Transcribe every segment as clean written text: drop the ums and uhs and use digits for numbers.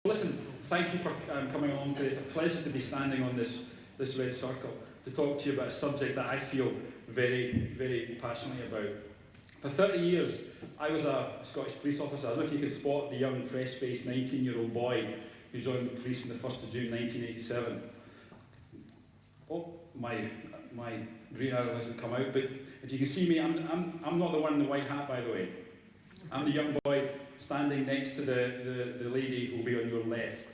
Listen, thank you for coming along today. It's a pleasure to be standing on this red circle to talk to you about a subject that I feel very, very passionately about. For 30 years, I was a Scottish police officer. I don't know if you can spot the young, fresh-faced 19-year-old boy who joined the police on the 1st of June 1987. Oh, my green arrow hasn't come out, but if you can see me, I'm not the one in the white hat, by the way. I'm the young boy standing next to the lady who will be on your left,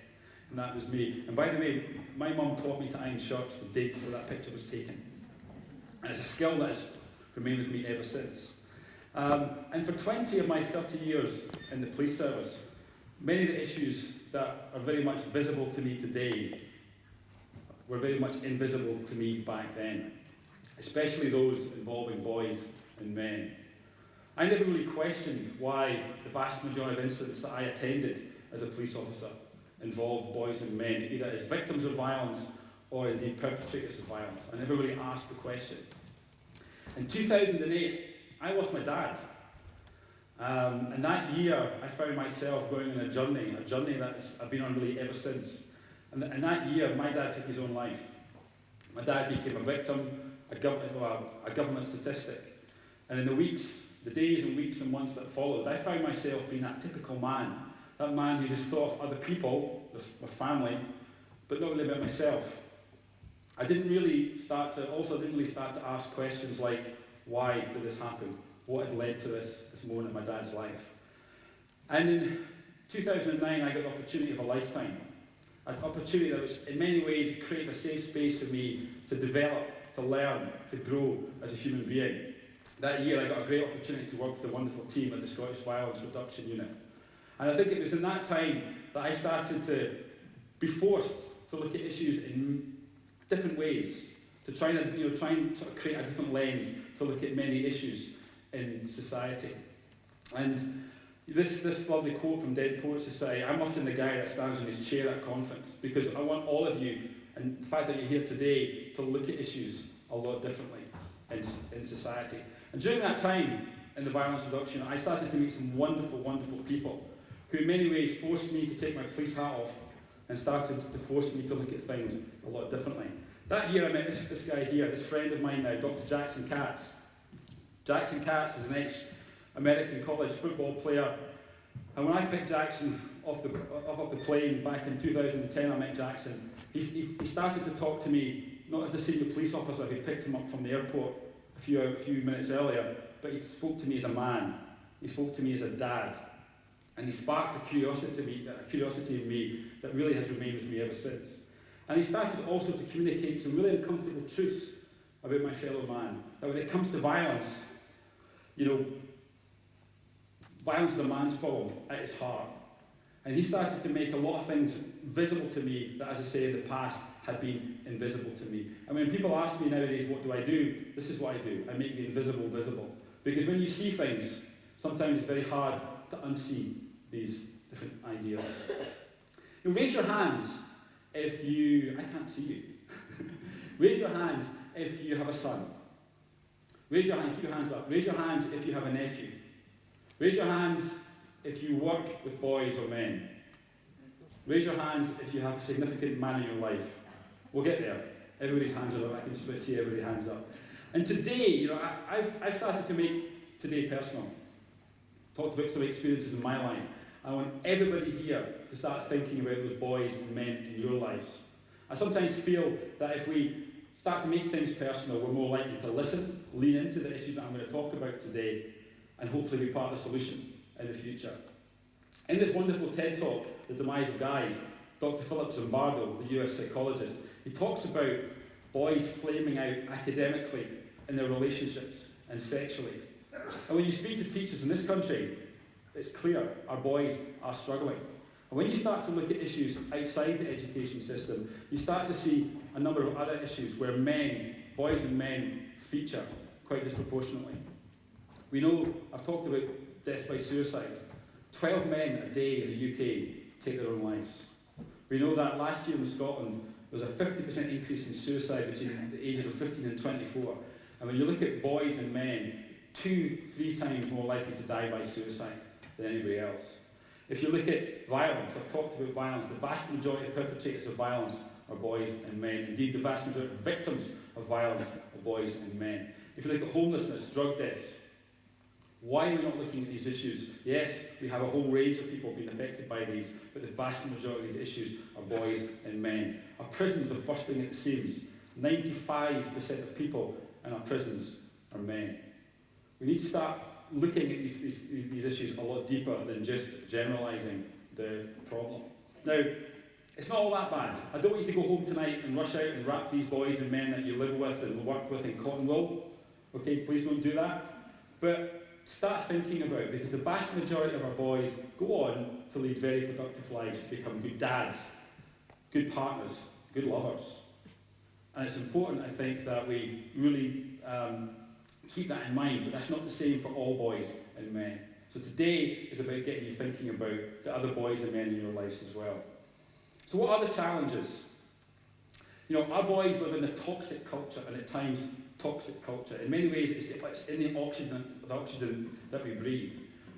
and that was me. And by the way, my mum taught me to iron shirts the day before that picture was taken. And it's a skill that has remained with me ever since. And for 20 of my 30 years in the police service, many of the issues that are very much visible to me today were very much invisible to me back then, especially those involving boys and men. I never really questioned why the vast majority of incidents that I attended as a police officer involved boys and men, either as victims of violence or indeed perpetrators of violence. I never really asked the question. In 2008, I lost my dad. And that year, I found myself going on a journey that I've been on really ever since. And that year, my dad took his own life. My dad became a victim, a government statistic. And in the days and weeks and months that followed, I found myself being that typical man. That man who just thought of other people, my family, but not really about myself. I didn't really start to ask questions like, why did this happen? What had led to this moment in my dad's life? And in 2009, I got the opportunity of a lifetime. An opportunity that was, in many ways, created a safe space for me to develop, to learn, to grow as a human being. That year, I got a great opportunity to work with a wonderful team at the Scottish Violence Reduction Unit. And I think it was in that time that I started to be forced to look at issues in different ways, to try and sort of create a different lens to look at many issues in society. And this lovely quote from Dead Poets Society, I'm often the guy that stands in his chair at a conference, because I want all of you, and the fact that you're here today, to look at issues a lot differently in society. And during that time in the violence reduction, I started to meet some wonderful, wonderful people who in many ways forced me to take my police hat off and started to force me to look at things a lot differently. That year I met this guy here, this friend of mine now, Dr. Jackson Katz. Jackson Katz is an ex-American college football player. And when I picked Jackson off the plane back in 2010, I met Jackson. He started to talk to me, not as the senior police officer who picked him up from the airport a few minutes earlier, but he spoke to me as a man. He spoke to me as a dad. And he sparked a curiosity in me that really has remained with me ever since. And he started also to communicate some really uncomfortable truths about my fellow man. That when it comes to violence, violence is a man's problem at its heart. And he started to make a lot of things visible to me that, as I say, in the past had been invisible to me. And when people ask me nowadays, what do? This is what I do. I make the invisible visible. Because when you see things, sometimes it's very hard to unsee these different ideas. Raise your hands if you... I can't see you. Raise your hands if you have a son. Raise your hand, keep your hands up. Raise your hands if you have a nephew. Raise your hands if you work with boys or men. Raise your hands if you have a significant man in your life. We'll get there. Everybody's hands are up. I can see everybody's hands up. And today, I've started to make today personal. Talked about some experiences in my life. I want everybody here to start thinking about those boys and men in your lives. I sometimes feel that if we start to make things personal, we're more likely to listen, lean into the issues that I'm going to talk about today, and hopefully be part of the solution in the future. In this wonderful TED Talk, The Demise of Guys, Dr. Philip Zimbardo, the US psychologist, he talks about boys flaming out academically in their relationships and sexually. And when you speak to teachers in this country, it's clear our boys are struggling. And when you start to look at issues outside the education system, you start to see a number of other issues where boys and men, feature quite disproportionately. We know, I've talked about deaths by suicide. 12 men a day in the UK take their own lives. We know that last year in Scotland, there was a 50% increase in suicide between the ages of 15 and 24. And when you look at boys and men, 2-3 times more likely to die by suicide than anybody else. If you look at violence, I've talked about violence, the vast majority of perpetrators of violence are boys and men. Indeed, the vast majority of victims of violence are boys and men. If you look at homelessness, drug deaths, why are we not looking at these issues? Yes, we have a whole range of people being affected by these, but the vast majority of these issues are boys and men. Our prisons are bursting at the seams. 95% of people in our prisons are men. We need to start looking at these issues a lot deeper than just generalising the problem. Now, it's not all that bad. I don't want you to go home tonight and rush out and wrap these boys and men that you live with and work with in cotton wool. Okay, please don't do that. But start thinking about it, because the vast majority of our boys go on to lead very productive lives, to become good dads, good partners, good lovers. And it's important, I think, that we really keep that in mind, but that's not the same for all boys and men. So today is about getting you thinking about the other boys and men in your lives as well. So what are the challenges? You know, our boys live in a toxic culture, and at times toxic culture. In many ways, it's in the oxygen that we breathe.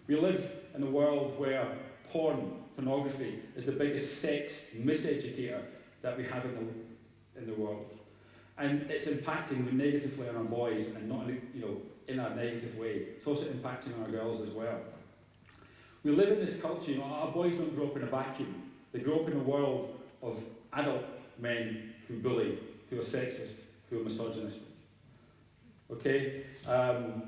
We live in a world where pornography is the biggest sex miseducator that we have in the world. And it's impacting negatively on our boys, and not in a negative way. It's also impacting on our girls as well. We live in this culture, our boys don't grow up in a vacuum. They grow up in a world of adult men who bully, who are sexist, who are misogynist. Okay? Our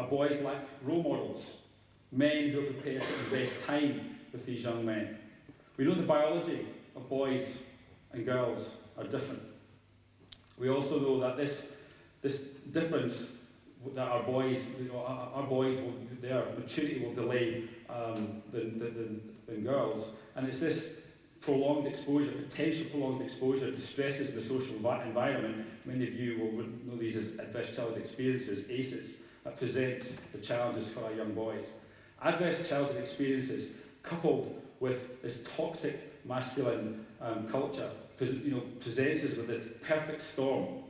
boys lack role models, men who are prepared to invest time with these young men. We know the biology of boys and girls are different. We also know that this difference that our boys, their maturity will delay than girls, and it's this prolonged exposure, potential prolonged exposure to stresses in the social environment. Many of you will know these as adverse childhood experiences, ACEs, that presents the challenges for our young boys. Adverse childhood experiences coupled with this toxic masculine culture presents us with this perfect storm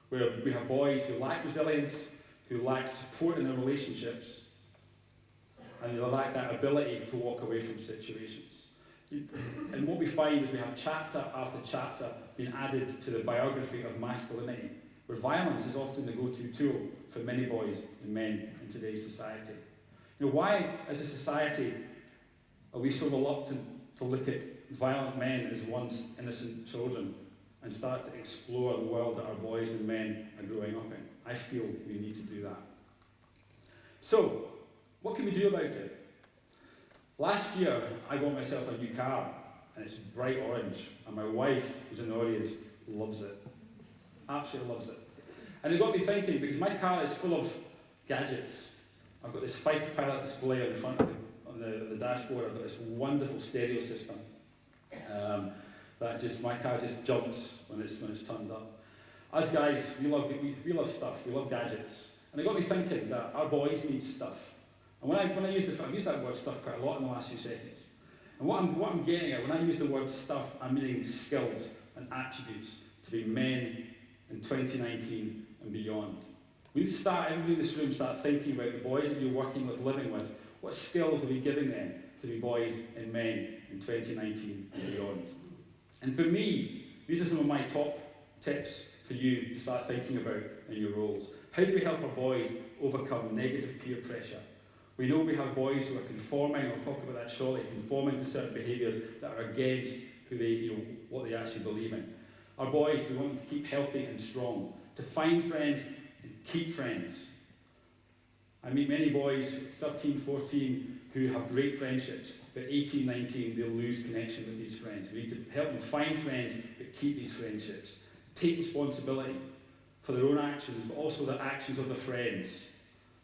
where we have boys who lack resilience, who lack support in their relationships, and they lack that ability to walk away from situations. And what we find is we have chapter after chapter being added to the biography of masculinity, where violence is often the go-to tool for many boys and men in today's society. Why, as a society, are we so reluctant to look at violent men as once innocent children and start to explore the world that our boys and men are growing up in? I feel we need to do that. So, what can we do about it? Last year, I bought myself a new car, and it's bright orange, and my wife, who's in the audience, loves it. Absolutely loves it. And it got me thinking, because my car is full of gadgets. I've got this Fighter Pilot display on the front of the dashboard. I've got this wonderful stereo system. My car just jumps when it's turned up. Us guys, we love stuff, we love gadgets. And it got me thinking that our boys need stuff. And I've used that word stuff quite a lot in the last few seconds. And what I'm getting at, when I use the word stuff, I'm meaning skills and attributes to be men in 2019 and beyond. We need to start, everybody in this room, start thinking about the boys that you're working with, living with. What skills are we giving them to be boys and men in 2019 and beyond? And for me, these are some of my top tips for you to start thinking about in your roles. How do we help our boys overcome negative peer pressure? We know we have boys who are conforming, I'll talk about that shortly, conforming to certain behaviours that are against what they actually believe in. Our boys, we want them to keep healthy and strong, to find friends and keep friends. I meet many boys, 13, 14, who have great friendships, but 18, 19, they'll lose connection with these friends. We need to help them find friends, but keep these friendships. Take responsibility for their own actions, but also the actions of their friends.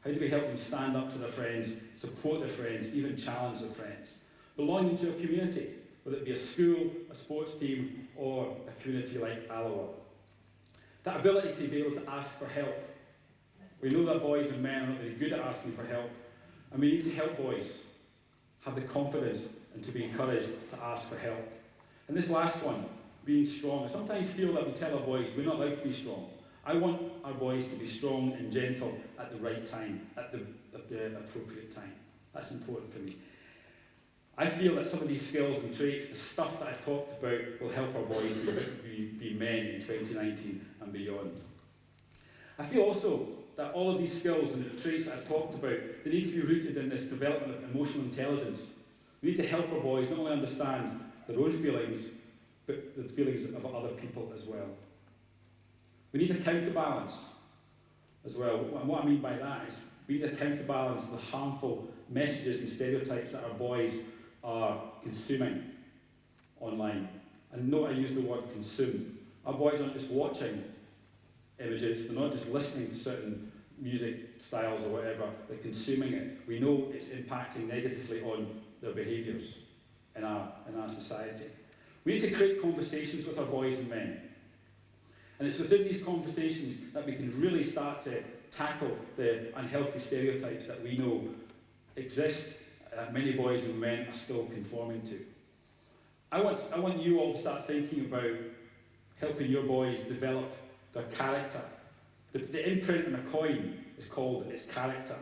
How do we help them stand up to their friends, support their friends, even challenge their friends? Belonging to a community, whether it be a school, a sports team, or a community like Alloa. That ability to be able to ask for help. We know that boys and men are not very good at asking for help, and we need to help boys have the confidence and to be encouraged to ask for help. And this last one, being strong. I sometimes feel that we tell our boys we're not allowed to be strong. I want our boys to be strong and gentle at the right time, at the appropriate time. That's important for me. I feel that some of these skills and traits, the stuff that I've talked about, will help our boys be men in 2019 and beyond. I feel also that all of these skills and traits that I've talked about, they need to be rooted in this development of emotional intelligence. We need to help our boys not only understand their own feelings, but the feelings of other people as well. We need a counterbalance as well. And what I mean by that is we need a counterbalance the harmful messages and stereotypes that our boys are consuming online. And note I use the word consume. Our boys aren't just watching images, they're not just listening to certain music styles or whatever, they're consuming it. We know it's impacting negatively on their behaviours in our society. We need to create conversations with our boys and men. And it's within these conversations that we can really start to tackle the unhealthy stereotypes that we know exist, that many boys and men are still conforming to. I want you all to start thinking about helping your boys develop their character. The imprint on a coin is called its character.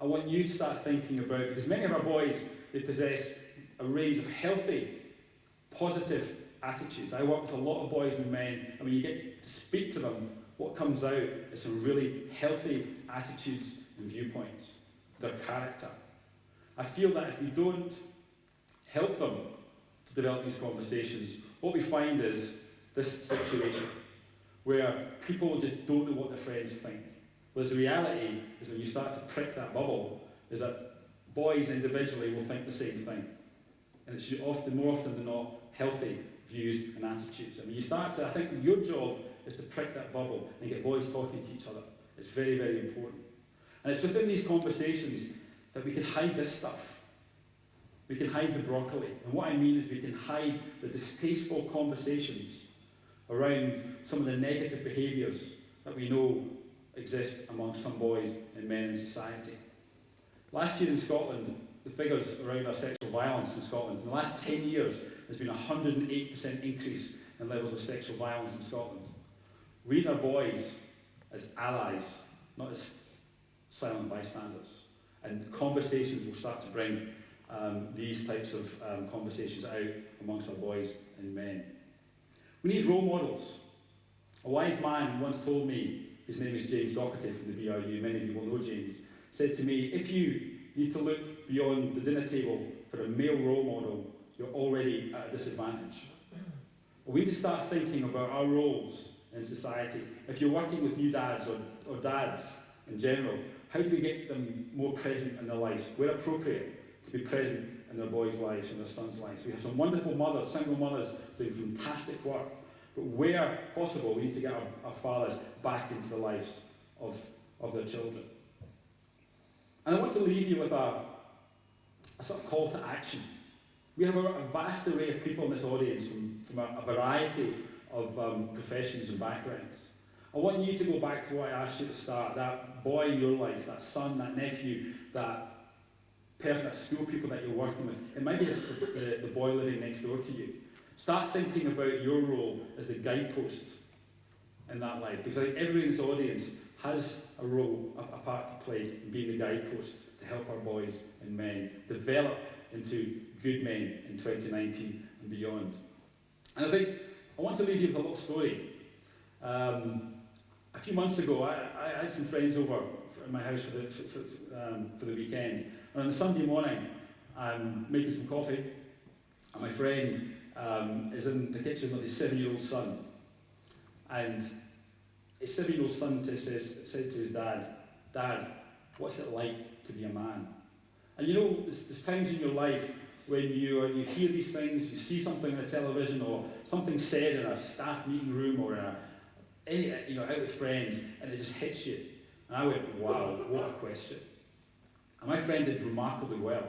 I want you to start thinking about, because many of our boys, they possess a range of healthy, positive attitudes. I work with a lot of boys and men, and when you get to speak to them, what comes out is some really healthy attitudes and viewpoints, their character. I feel that if we don't help them to develop these conversations, what we find is this situation where people just don't know what their friends think. Whereas the reality is when you start to prick that bubble, is that boys individually will think the same thing. And it's more often than not, healthy views and attitudes. I mean, I think your job is to prick that bubble and get boys talking to each other. It's very, very important. And it's within these conversations that we can hide this stuff. We can hide the broccoli. And what I mean is we can hide the distasteful conversations around some of the negative behaviours that we know exist amongst some boys and men in society. Last year in Scotland, the figures around our sexual violence in Scotland, in the last 10 years, there's been a 108% increase in levels of sexual violence in Scotland. We need our boys as allies, not as silent bystanders. And conversations will start to bring these types of conversations out amongst our boys and men. We need role models. A wise man once told me, his name is James Doherty from the BRU, many of you will know James, said to me, if you need to look beyond the dinner table for a male role model, you're already at a disadvantage. We need to start thinking about our roles in society. If you're working with new dads or dads in general, how do we get them more present in their lives? Where appropriate, to be present in their boys' lives and their sons' lives. We have some wonderful mothers, single mothers, doing fantastic work. But where possible, we need to get our fathers back into the lives of their children. And I want to leave you with a sort of call to action. We have a vast array of people in this audience from a variety of professions and backgrounds. I want you to go back to what I asked you at the start, that boy in your life, that son, that nephew, that person, that school people that you're working with. It might be the boy living next door to you. Start thinking about your role as the guidepost in that life, because I think everyone in this audience has a role, a part to play in being the guidepost to help our boys and men develop into good men in 2019 and beyond. And I think I want to leave you with a little story. A few months ago, I had some friends over in my house for the weekend, and on a Sunday morning, I'm making some coffee, and my friend is in the kitchen with his 7-year-old son, and his 7-year-old son said to his dad, "Dad, what's it like to be a man?" And you know, there's times in your life when you hear these things, you see something on the television or something said in a staff meeting room or in out with friends, and it just hits you. And I went, wow, what a question. And my friend did remarkably well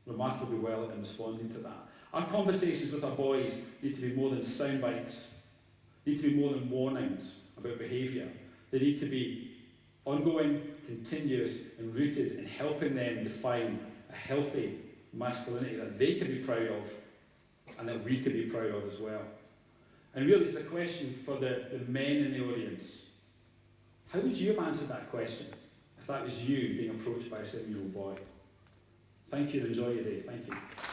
in responding to that. Our conversations with our boys need to be more than sound bites, need to be more than warnings about behaviour. They need to be ongoing, continuous, and rooted in helping them define a healthy masculinity that they can be proud of and that we can be proud of as well. And really, it's a question for the men in the audience. How would you have answered that question if that was you being approached by a 7-year-old boy? Thank you and enjoy your day. Thank you.